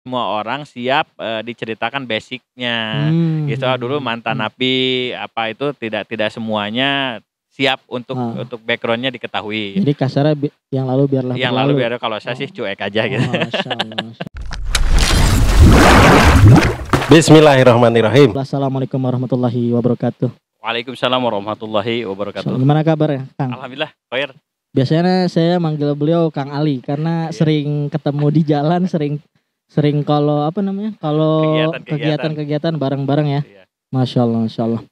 semua orang siap diceritakan basicnya. Gitu dulu mantan napi apa itu tidak semuanya siap untuk backgroundnya diketahui. Jadi kasarnya yang lalu biarlah Yang lalu biar kalau saya sih cuek aja gitu. Masya Allah. Bismillahirrahmanirrahim. Assalamualaikum warahmatullahi wabarakatuh. Waalaikumsalam warahmatullahi wabarakatuh. Gimana kabar ya, Kang? Alhamdulillah, khair. Biasanya saya manggil beliau Kang Ali karena sering ketemu di jalan, sering kalau apa namanya? Kalau kegiatan-kegiatan bareng-bareng ya. Iya. Masya Allah.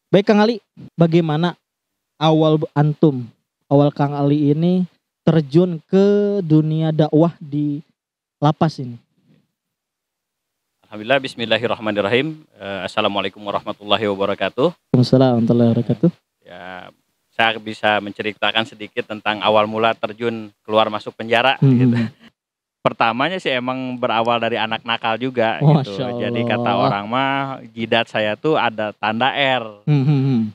Baik Kang Ali, bagaimana awal Kang Ali ini terjun ke dunia dakwah di lapas ini? Alhamdulillah, bismillahirrahmanirrahim. Assalamualaikum warahmatullahi wabarakatuh. Waalaikumsalam warahmatullahi wabarakatuh. Ya, saya bisa menceritakan sedikit tentang awal mula terjun keluar masuk penjara gitu. Pertamanya sih emang berawal dari anak nakal juga gitu. Jadi kata orang mah jidat saya tuh ada tanda R.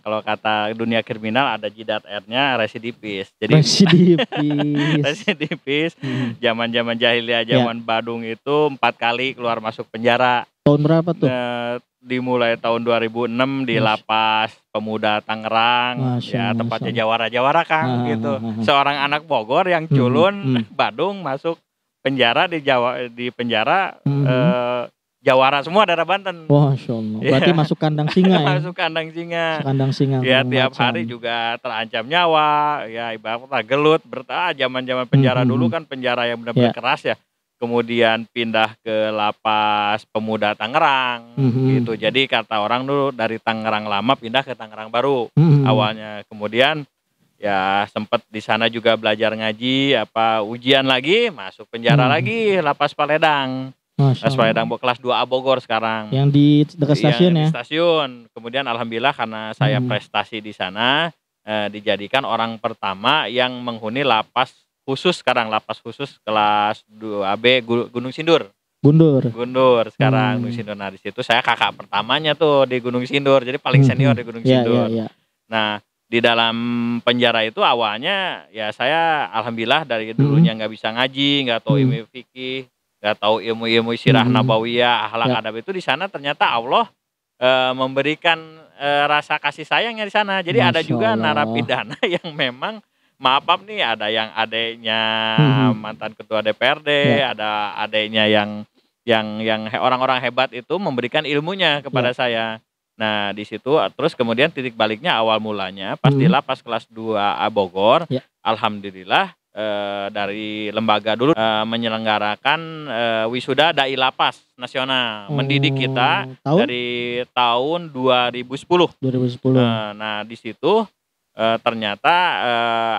Kalau kata dunia kriminal ada jidat R-nya residivis. Jadi residivis. Zaman-zaman jahiliyah, zaman Badung itu 4 kali keluar masuk penjara. Tahun berapa tuh? Dimulai tahun 2006 di Lapas Pemuda Tangerang, ya tempatnya jawara-jawara Kang gitu. Seorang anak Bogor yang culun Badung masuk penjara di penjara jawara semua daerah Banten. Masya Allah. Berarti masuk kandang singa ya? Masuk kandang singa. Kandang singa. Ya tiap hari juga terancam nyawa. Ya ibaratnya gelut. Zaman-zaman penjara dulu kan penjara yang benar-benar keras ya. Kemudian pindah ke Lapas Pemuda Tangerang gitu. Jadi kata orang dulu dari Tangerang lama pindah ke Tangerang baru awalnya. Kemudian ya sempat di sana juga belajar ngaji, ujian lagi, masuk penjara lagi, Lapas Paledang. Lapas Paledang kelas 2A Bogor sekarang. Yang di dekat stasiun ya? Di stasiun. Kemudian alhamdulillah karena saya prestasi di sana, dijadikan orang pertama yang menghuni lapas khusus sekarang, lapas khusus kelas 2AB Gunung Sindur. Gundur sekarang Gunung Sindur. Nah di situ saya kakak pertamanya tuh di Gunung Sindur, jadi paling senior di Gunung Sindur. Nah di dalam penjara itu awalnya ya saya alhamdulillah dari dulunya nggak bisa ngaji, nggak tahu ilmu fikih, nggak tahu ilmu sirah nabawiyah, akhlak adab itu di sana ternyata Allah memberikan rasa kasih sayangnya di sana. Jadi ada juga narapidana yang memang maaf nih, ada yang adeknya mantan ketua DPRD, ada adeknya yang orang-orang hebat itu memberikan ilmunya kepada saya. Nah di situ terus kemudian titik baliknya awal mulanya pas di Lapas kelas 2A Bogor, alhamdulillah dari lembaga dulu menyelenggarakan wisuda dai lapas nasional, mendidik kita dari tahun 2010. Nah di situ ternyata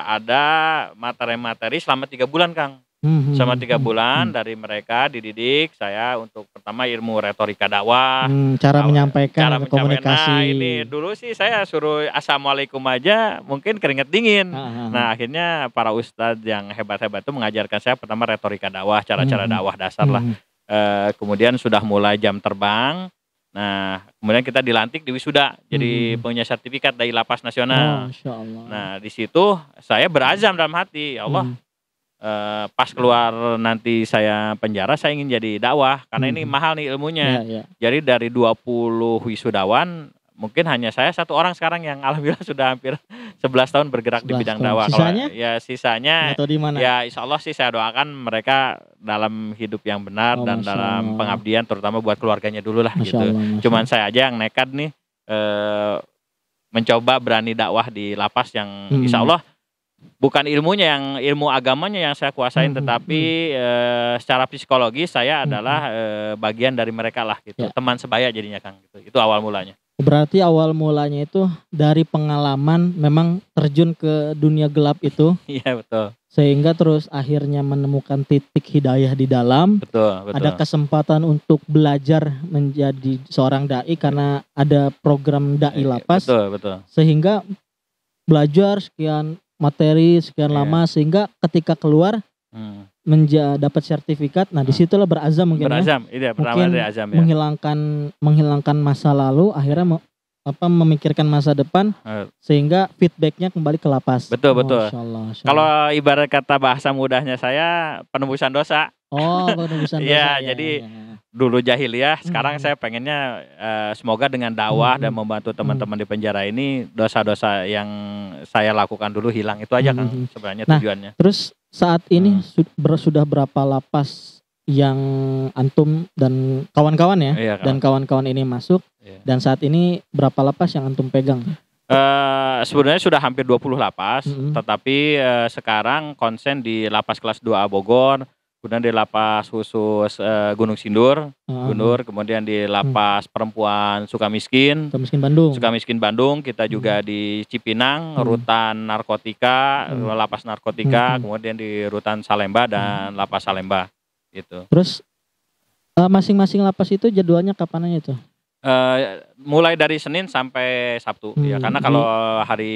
ada materi-materi selama 3 bulan Kang. Selama 3 bulan dari mereka dididik saya untuk pertama ilmu retorika dakwah, cara menyampaikan komunikasi. Nah ini dulu sih saya suruh assalamualaikum aja mungkin keringet dingin. Nah akhirnya para ustadz yang hebat-hebat itu mengajarkan saya pertama retorika dakwah, cara-cara dakwah dasar lah. Kemudian sudah mulai jam terbang. Nah kemudian kita dilantik di wisuda jadi punya sertifikat dari Lapas Nasional. Nah di situ saya berazam dalam hati, ya Allah. Pas keluar nanti saya penjara saya ingin jadi dakwah karena ini mahal nih ilmunya. Jadi dari 20 wisudawan mungkin hanya saya 1 orang sekarang yang alhamdulillah sudah hampir 11 tahun bergerak di bidang dakwah. Sisanya? Sisanya ya insya Allah sih saya doakan mereka dalam hidup yang benar dan dalam pengabdian terutama buat keluarganya dulu lah gitu. Cuman saya aja yang nekat nih mencoba berani dakwah di lapas yang insya Allah bukan ilmu agamanya yang saya kuasain, tetapi secara psikologi saya adalah bagian dari mereka lah gitu. Teman sebaya jadinya Kang gitu. Itu awal mulanya. Berarti awal mulanya itu dari pengalaman memang terjun ke dunia gelap itu. Iya betul. Sehingga terus akhirnya menemukan titik hidayah di dalam. Betul. Ada kesempatan untuk belajar menjadi seorang dai karena ada program dai lapas. Betul. Sehingga belajar sekian materi sekian lama sehingga ketika keluar dapat sertifikat. Nah disitulah berazam mungkin mungkin azam, menghilangkan masa lalu, akhirnya memikirkan masa depan sehingga feedbacknya kembali ke lapas. Betul. Kalau ibarat kata bahasa mudahnya saya penembusan dosa. Penembusan dosa. Jadi dulu jahiliyah, sekarang Hmm. saya pengennya semoga dengan dakwah dan Hmm. membantu teman-teman di penjara ini dosa-dosa yang saya lakukan dulu hilang, itu aja Kang Hmm. sebenarnya Nah, tujuannya. Terus saat ini Hmm. sudah berapa lapas yang antum dan kawan-kawan ya, Iya, dan kawan-kawan ini masuk, Iya. dan saat ini berapa lapas yang antum pegang? Sebenarnya sudah hampir 20 lapas, Mm-mm. tetapi sekarang konsen di lapas kelas 2A Bogor, kemudian di lapas khusus Gunung Sindur, kemudian di lapas perempuan Sukamiskin, Miskin Bandung. Bandung, kita juga di Cipinang, rutan narkotika, lapas narkotika, kemudian di rutan Salemba dan lapas Salemba, gitu. Terus masing-masing lapas itu jadwalnya kapan aja tuh? Mulai dari Senin sampai Sabtu ya, karena kalau hari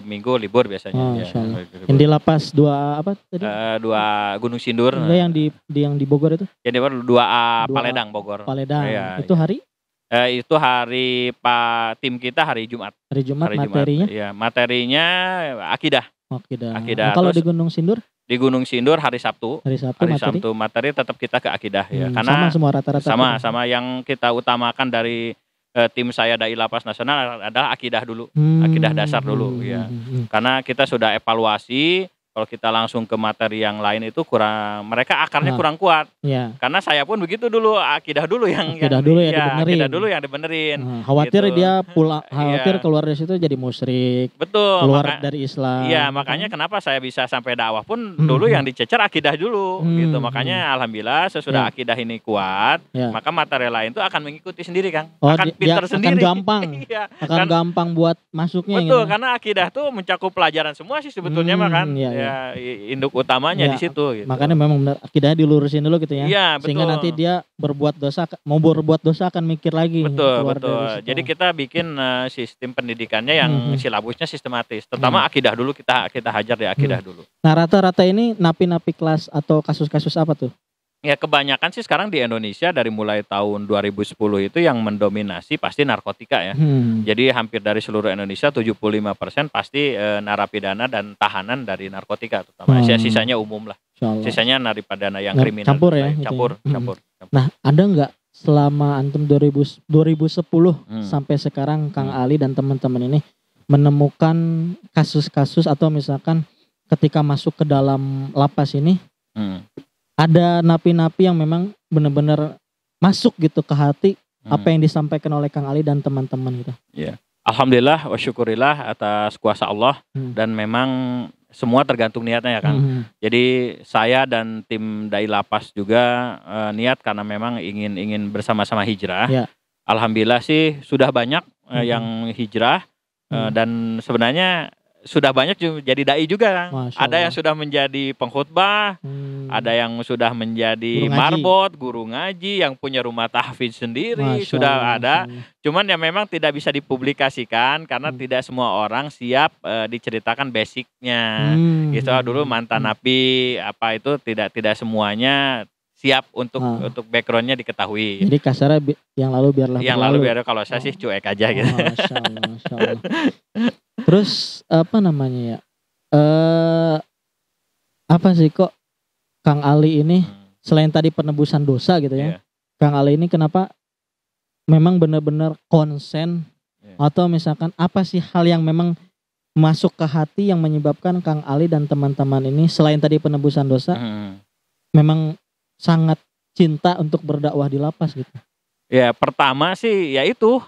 Minggu libur biasanya. Ya, yang di lapas 2 apa tadi? 2 Gunung Sindur. Enggak, yang di Bogor itu? Yang di Bogor 2A Paledang Bogor. Paledang. Ya, itu hari? Itu hari tim kita hari Jumat. Hari Jumat materinya? Iya, materinya akidah. Akidah. Kalau di Gunung Sindur? Di Gunung Sindur hari Sabtu. Hari Sabtu materi tetap kita ke akidah ya. Karena sama semua rata-rata. Sama yang kita utamakan dari tim saya Dai Lapas Nasional adalah akidah dulu. Akidah dasar dulu ya. Karena kita sudah evaluasi, kalau kita langsung ke materi yang lain itu mereka akarnya kurang kuat. Ya. Karena saya pun begitu dulu, akidah dulu yang dibenerin. Khawatir gitu. dia khawatir keluar dari situ jadi musyrik. Betul. Keluar dari Islam. Iya, makanya kenapa saya bisa sampai dakwah pun dulu yang dicecer akidah dulu gitu. Makanya alhamdulillah sesudah akidah ini kuat, maka materi lain itu akan mengikuti sendiri, Kang. Akan pintar sendiri. Akan gampang. Akan gampang buat masuknya. Betul, karena akidah tuh mencakup pelajaran semua sih sebetulnya mah kan. Ya, induk utamanya di situ gitu. Makanya memang benar akidahnya dilurusin dulu gitu ya. Iya, betul. Sehingga nanti dia berbuat dosa akan mikir lagi. Betul. Jadi kita bikin sistem pendidikannya yang silabusnya sistematis. Terutama akidah dulu kita hajar di akidah dulu. Nah, rata-rata ini napi-napi kelas atau kasus-kasus apa tuh? Ya kebanyakan sih sekarang di Indonesia dari mulai tahun 2010 itu yang mendominasi pasti narkotika ya. Jadi hampir dari seluruh Indonesia 75% pasti narapidana dan tahanan dari narkotika terutama. Sisanya umum lah. Sisanya narapidana yang kriminal. Campur ya. Campur. Nah, ada nggak selama antum 2010 sampai sekarang Kang Ali dan teman-teman ini menemukan kasus-kasus atau misalkan ketika masuk ke dalam lapas ini ada napi-napi yang memang benar-benar masuk gitu ke hati apa yang disampaikan oleh Kang Ali dan teman-teman gitu. Iya. Alhamdulillah wa syukurillah atas kuasa Allah dan memang semua tergantung niatnya ya Kang. Jadi saya dan tim Dai Lapas juga niat karena memang ingin bersama-sama hijrah. Ya. Alhamdulillah sih sudah banyak yang hijrah dan sebenarnya sudah banyak jadi dai juga Kang. Ada yang sudah menjadi pengkhotbah, ada yang sudah menjadi marbot, guru ngaji, yang punya rumah tahfidz sendiri, sudah ada. Cuman ya memang tidak bisa dipublikasikan karena tidak semua orang siap diceritakan basicnya. Gitu dulu mantan napi apa itu tidak semuanya siap untuk backgroundnya diketahui. Jadi kasarnya yang lalu biarlah kalau saya sih cuek aja gitu. Masya Allah. Terus apa namanya ya? Apa sih kok Kang Ali ini selain tadi penebusan dosa gitu ya? Kang Ali ini kenapa memang benar-benar konsen atau misalkan apa sih hal yang memang masuk ke hati yang menyebabkan Kang Ali dan teman-teman ini selain tadi penebusan dosa memang sangat cinta untuk berdakwah di lapas gitu? Ya pertama sih yaitu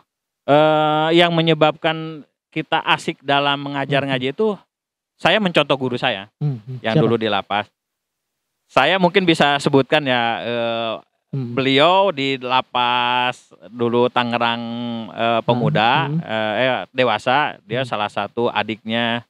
yang menyebabkan kita asik dalam mengajar ngaji itu saya mencontoh guru saya yang dulu di lapas. Saya mungkin bisa sebutkan ya beliau di lapas dulu Tangerang pemuda dewasa, dia salah satu adiknya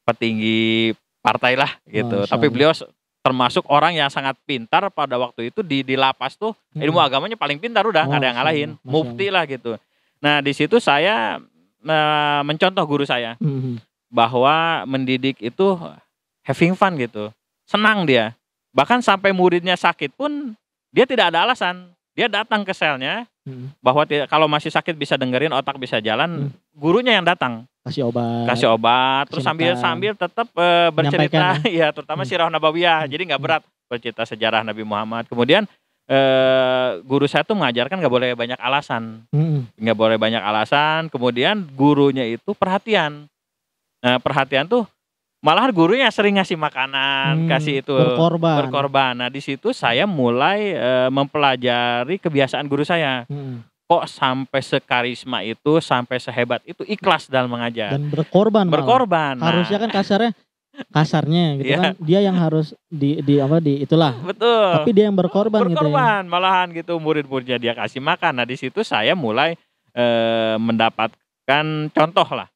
petinggi partai lah gitu. Tapi beliau termasuk orang yang sangat pintar pada waktu itu di lapas tuh ilmu agamanya paling pintar udah nggak ada yang ngalahin, mufti lah gitu. Nah di situ saya mencontoh guru saya bahwa mendidik itu having fun gitu, senang dia. Bahkan sampai muridnya sakit pun dia tidak ada alasan, dia datang ke selnya bahwa kalau masih sakit bisa dengerin, otak bisa jalan, gurunya yang datang kasih obat terus sambil tetap bercerita ya terutama sirah nabawiyah, jadi nggak berat bercerita sejarah Nabi Muhammad. Kemudian guru saya tuh mengajarkan nggak boleh banyak alasan. Nggak boleh banyak alasan, kemudian gurunya itu perhatian. Nah, perhatian tuh malahan gurunya sering ngasih makanan, kasih itu berkorban. Nah, di situ saya mulai mempelajari kebiasaan guru saya. Kok sampai sekarisma itu, sampai sehebat itu ikhlas dalam mengajar dan berkorban. Nah, harusnya kan kasarnya gitu kan, dia yang harus di itulah. Betul. Tapi dia yang berkorban gitu ya. Malahan gitu, murid-muridnya dia kasih makan. Nah, di situ saya mulai mendapatkan contoh lah.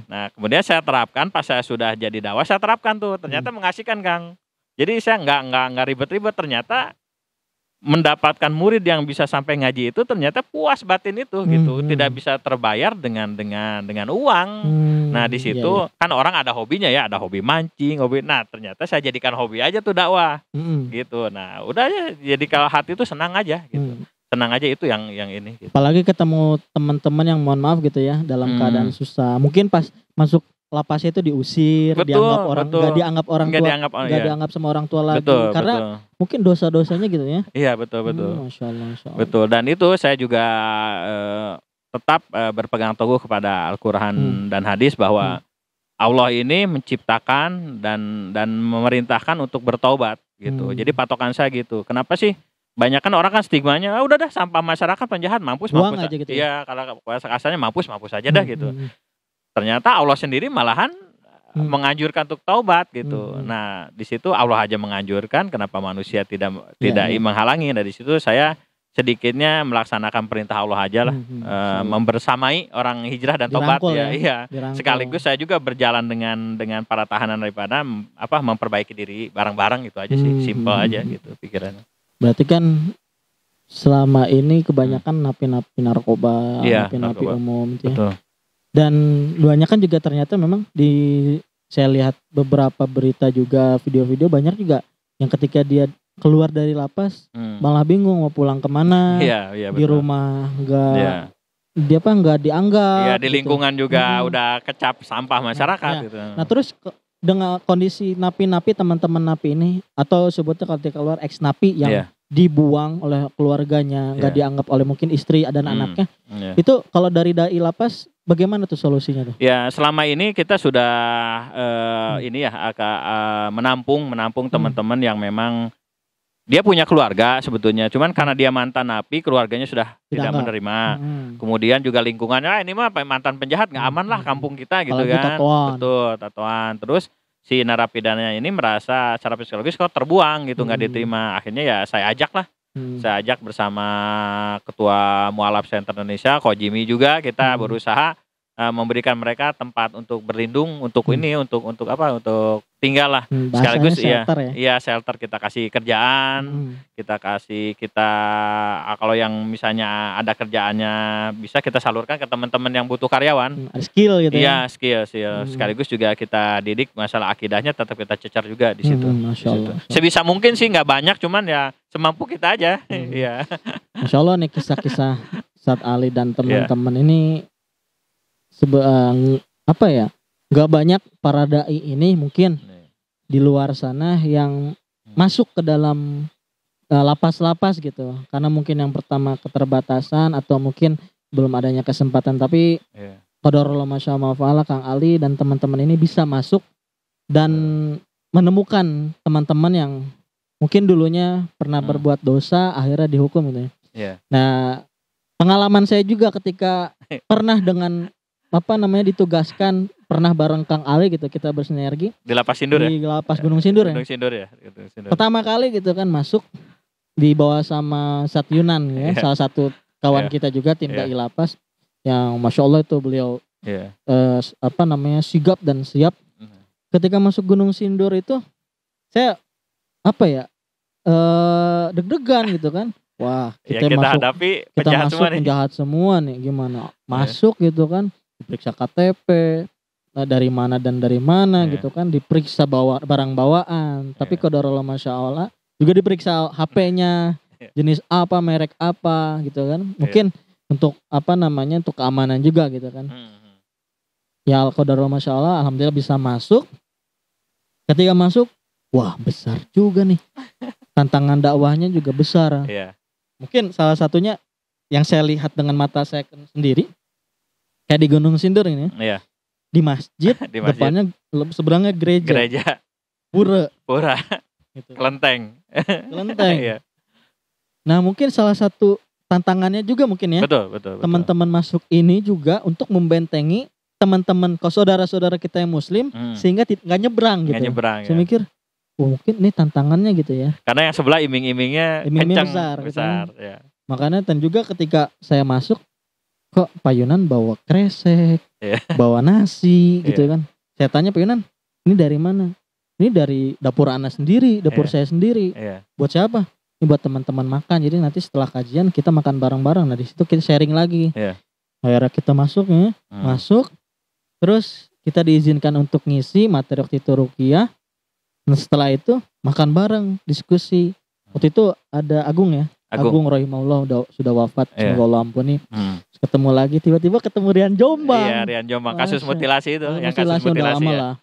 Nah, kemudian saya terapkan pas saya sudah jadi dakwah, saya terapkan tuh. Ternyata mengasihkan, Kang. Jadi saya nggak ribet-ribet, ternyata mendapatkan murid yang bisa sampai ngaji itu ternyata puas batin itu gitu. Tidak bisa terbayar dengan uang. Nah, di situ kan orang ada hobinya ya, ada hobi mancing, nah ternyata saya jadikan hobi aja tuh dakwah. Gitu. Nah, udah ya, jadi kalau hati itu senang aja gitu. Senang aja itu yang ini gitu. Apalagi ketemu teman-teman yang mohon maaf gitu ya, dalam keadaan susah. Mungkin pas masuk lapas itu diusir, dianggap orang, nggak dianggap orang tua, nggak dianggap sama orang tua lagi, karena mungkin dosa-dosanya gitu ya. Iya, betul. Masya Allah. Betul, dan itu saya juga tetap berpegang teguh kepada Al-Quran dan hadis bahwa Allah ini menciptakan dan memerintahkan untuk bertaubat gitu. Jadi patokan saya gitu. Kenapa sih? Banyak kan orang kan stigmanya, udah dah sampah masyarakat, penjahat, mampus aja gitu. Iya, kalau kasarnya mampus aja dah gitu. Ternyata Allah sendiri malahan menganjurkan untuk taubat gitu. Nah, di situ Allah aja menganjurkan, kenapa manusia tidak menghalangi. Dari situ saya sedikitnya melaksanakan perintah Allah aja lah, membersamai orang hijrah dan taubat ya. Iya. Sekaligus saya juga berjalan dengan para tahanan daripada memperbaiki diri bareng-bareng gitu aja sih. Simple aja gitu pikirannya. Berarti kan selama ini kebanyakan napi-napi narkoba, napi-napi umum gitu ya. Betul. Dan duanya kan juga ternyata memang saya lihat beberapa berita juga, video-video banyak juga yang ketika dia keluar dari lapas malah bingung mau pulang kemana. Iya, di rumah nggak dianggap. Iya, di lingkungan gitu. Juga udah kecap sampah masyarakat gitu. Nah, terus dengan kondisi napi-napi, teman-teman napi ini, atau sebutnya ketika keluar ex napi yang dibuang oleh keluarganya, nggak dianggap oleh mungkin istri dan anaknya. Itu kalau dari dai lapas bagaimana tuh solusinya tuh? Ya, selama ini kita sudah menampung teman-teman yang memang dia punya keluarga sebetulnya, cuman karena dia mantan napi, keluarganya sudah tidak menerima. Kemudian juga lingkungannya, ini mah mantan penjahat, nggak aman lah kampung kita gitu kan. Betul, tatoan. Terus si narapidana ini merasa secara psikologis kok terbuang gitu, nggak diterima. Akhirnya ya saya ajak lah. Saya ajak bersama Ketua Mualaf Center Indonesia, Ko Jimmy juga, kita berusaha memberikan mereka tempat untuk berlindung, untuk untuk tinggal lah. Sekaligus shelter, kita kasih kerjaan, kita kalau yang misalnya ada kerjaannya bisa kita salurkan ke teman-teman yang butuh karyawan. Skill gitu ya. Skill. Sekaligus juga kita didik masalah akidahnya, tetap kita cecar juga di situ. Masya Allah. Sebisa mungkin sih, nggak banyak, cuman ya semampu kita aja. Iya. Masya Allah nih kisah-kisah Ustadz Ali dan teman-teman ini nggak banyak para dai ini mungkin di luar sana yang masuk ke dalam lapas-lapas gitu, karena mungkin yang pertama keterbatasan atau mungkin belum adanya kesempatan, tapi qadarullah masyaallah fa'ala, Kang Ali dan teman-teman ini bisa masuk dan menemukan teman-teman yang mungkin dulunya pernah berbuat dosa akhirnya dihukum gitu ya. Nah, pengalaman saya juga ketika pernah ditugaskan, pernah bareng Kang Ali gitu, kita bersinergi di Lapas Sindur di Lapas Gunung Sindur ya. Gunung Sindur ya. Pertama kali gitu kan masuk dibawa sama Sat Yunan ya, salah satu kawan kita juga tim dai lapas yang Masya Allah itu beliau sigap dan siap. Ketika masuk Gunung Sindur itu saya deg-degan gitu kan. Wah, kita hadapi penjahat semua nih, gimana masuk gitu kan, diperiksa KTP dari mana gitu kan, diperiksa barang bawaan, tapi qadarullah masya Allah juga diperiksa HP-nya, jenis apa, merek apa gitu kan, mungkin untuk untuk keamanan juga gitu kan. Ya qadarullah masya Allah, alhamdulillah bisa masuk. Ketika masuk, wah besar juga nih, tantangan dakwahnya juga besar. Mungkin salah satunya yang saya lihat dengan mata saya sendiri kayak di Gunung Sindur ini. Iya. Di masjid, Di masjid. depannya seberangnya gereja. Gereja. Pura. Gitu. Kelenteng. Iya. Nah, mungkin salah satu tantangannya juga mungkin ya. Betul. Teman-teman masuk ini juga untuk membentengi teman-teman saudara-saudara kita yang muslim sehingga nggak nyebrang gitu. Nggak nyebrang. Saya mikir, mungkin ini tantangannya gitu ya. Karena yang sebelah iming-imingnya kencang besar. Gitu. Ya. Makanya dan juga ketika saya masuk, kok Pak Yunan bawa kresek, bawa nasi gitu kan. Saya tanya Pak Yunan, ini dari mana? Ini dari dapur Ana sendiri, dapur saya sendiri. Buat siapa? Ini buat teman-teman makan. Jadi nanti setelah kajian kita makan bareng-bareng. Nah di situ kita sharing lagi. Akhirnya kita masuk ya, masuk. Terus kita diizinkan untuk ngisi materi waktu itu ruqyah. Nah setelah itu makan bareng, diskusi. Waktu itu ada Agung ya. Agung rahimahullah sudah wafat, semoga Allah ampuni. Ketemu lagi, tiba-tiba ketemu Rian Jombang. Iya, Rian Jombang, kasus mutilasi itu, yang kasus mutilasi udah lama lah.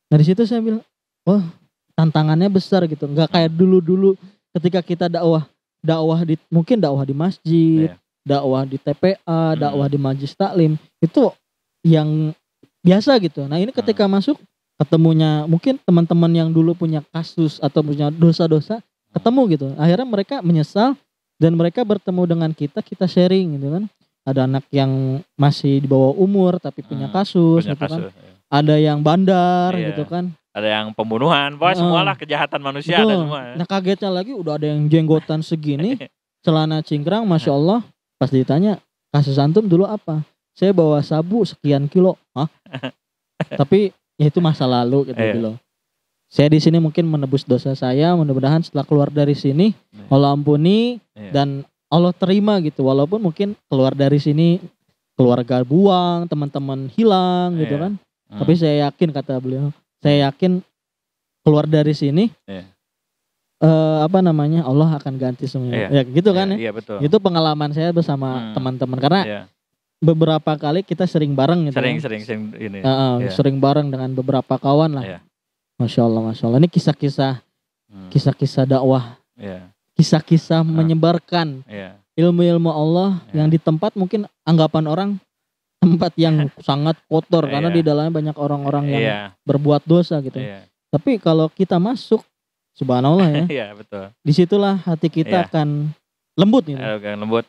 Nah di situ saya bilang, wah tantangannya besar gitu, nggak kayak dulu ketika kita dakwah di masjid, dakwah di TPA, dakwah di majelis taklim, itu yang biasa gitu. Nah ini ketika masuk ketemunya mungkin teman-teman yang dulu punya kasus atau punya dosa-dosa ketemu gitu. Akhirnya mereka menyesal dan mereka bertemu dengan kita sharing gitu kan. Ada anak yang masih di bawah umur tapi punya kasus gitu kan. Ada yang bandar gitu kan. Ada yang pembunuhan, pokoknya semualah kejahatan manusia ada semua. Nah kagetnya lagi udah ada yang jenggotan segini, celana cingkrang, Masya Allah. Pas ditanya, kasus antum dulu apa? Saya bawa sabu sekian kilo. Hah? Tapi ya itu masa lalu gitu loh. Saya di sini mungkin menebus dosa saya, mudah-mudahan setelah keluar dari sini Allah ampuni dan Allah terima gitu. Walaupun mungkin keluar dari sini keluarga buang, teman-teman hilang gitu kan. Tapi saya yakin kata beliau, saya yakin keluar dari sini Allah akan ganti semuanya. Ya gitu kan ya. Iya betul. Itu pengalaman saya bersama teman-teman karena beberapa kali kita sering bareng gitu. Sering bareng dengan beberapa kawan lah. Masya Allah. Ini kisah-kisah dakwah, kisah-kisah menyebarkan ilmu-ilmu Allah yang di tempat mungkin anggapan orang tempat yang sangat kotor karena di dalamnya banyak orang-orang yang berbuat dosa gitu. Tapi kalau kita masuk, subhanallah ya, betul. Disitulah hati kita akan lembut gitu.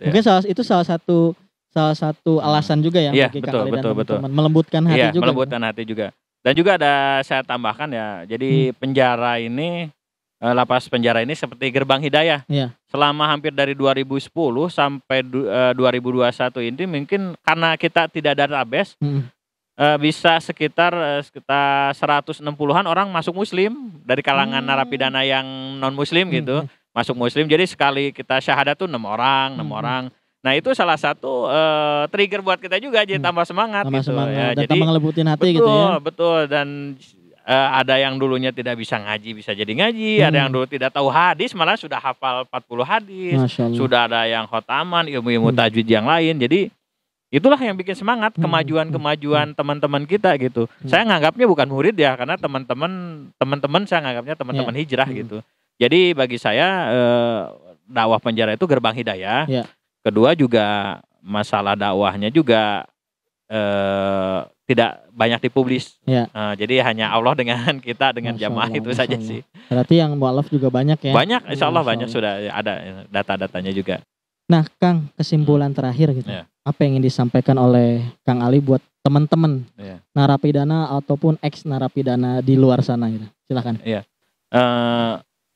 Mungkin salah satu alasan juga ya bagi Kang Ali dan teman-teman melembutkan hati juga. Melembutkan hati juga. Dan juga ada saya tambahkan ya, jadi penjara ini, lapas penjara ini seperti gerbang hidayah. Selama hampir dari 2010 sampai 2021 ini mungkin karena kita tidak ada database, bisa sekitar 160-an orang masuk muslim dari kalangan narapidana yang non muslim gitu, masuk muslim. Jadi sekali kita syahadat tuh 6 orang. Nah itu salah satu trigger buat kita juga jadi tambah semangat gitu ya. Dan jadi tambah ngelebutin hati gitu ya. Betul. Dan ada yang dulunya tidak bisa ngaji bisa jadi ngaji, ada yang dulu tidak tahu hadis malah sudah hafal 40 hadis. Sudah ada yang khotaman, ilmu-ilmu tajwid yang lain. Jadi itulah yang bikin semangat kemajuan teman-teman kita gitu. Saya nganggapnya bukan murid ya, karena teman-teman saya nganggapnya teman-teman hijrah gitu. Jadi bagi saya dakwah penjara itu gerbang hidayah. Kedua juga masalah dakwahnya juga tidak banyak dipublis. Jadi hanya Allah dengan kita dengan jamaah itu saja sih. Berarti yang mualaf juga banyak ya. Banyak, insya Allah banyak sudah ada data-datanya juga. Nah Kang, kesimpulan terakhir gitu. Apa yang ingin disampaikan oleh Kang Ali buat teman-teman narapidana ataupun ex narapidana di luar sana gitu. Silakan.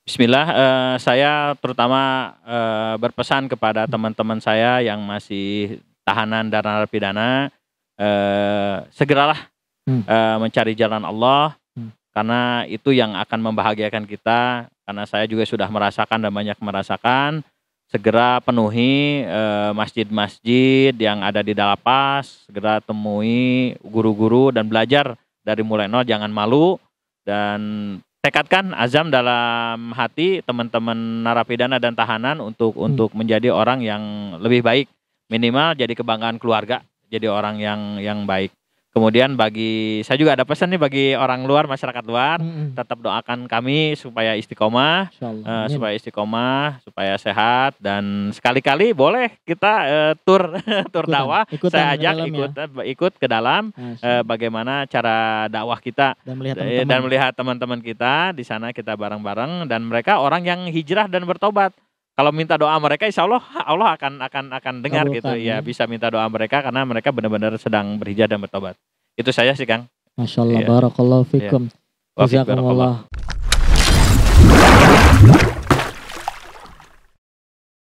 Bismillah, saya terutama berpesan kepada teman-teman saya yang masih tahanan dan narapidana, segeralah mencari jalan Allah, karena itu yang akan membahagiakan kita. Karena saya juga sudah merasakan dan banyak merasakan. Segera penuhi masjid-masjid yang ada di lapas, segera temui guru-guru dan belajar dari mulai nol, jangan malu, dan tekadkan azam dalam hati teman-teman narapidana dan tahanan untuk menjadi orang yang lebih baik, minimal jadi kebanggaan keluarga, jadi orang yang baik. Kemudian saya juga ada pesan nih bagi orang luar, masyarakat luar, tetap doakan kami supaya istiqomah, supaya sehat, dan sekali-kali boleh kita tur dakwah. Saya ajak ikut ke dalam bagaimana cara dakwah kita dan melihat teman-teman kita di sana, kita bareng-bareng, dan mereka orang yang hijrah dan bertobat. Kalau minta doa mereka, insya Allah akan dengar gitu ya. Bisa minta doa mereka karena mereka benar-benar sedang berhijrah dan bertobat. Itu saya sih, Kang. Masya Allah, barakallahu fikum. Jazakumullah.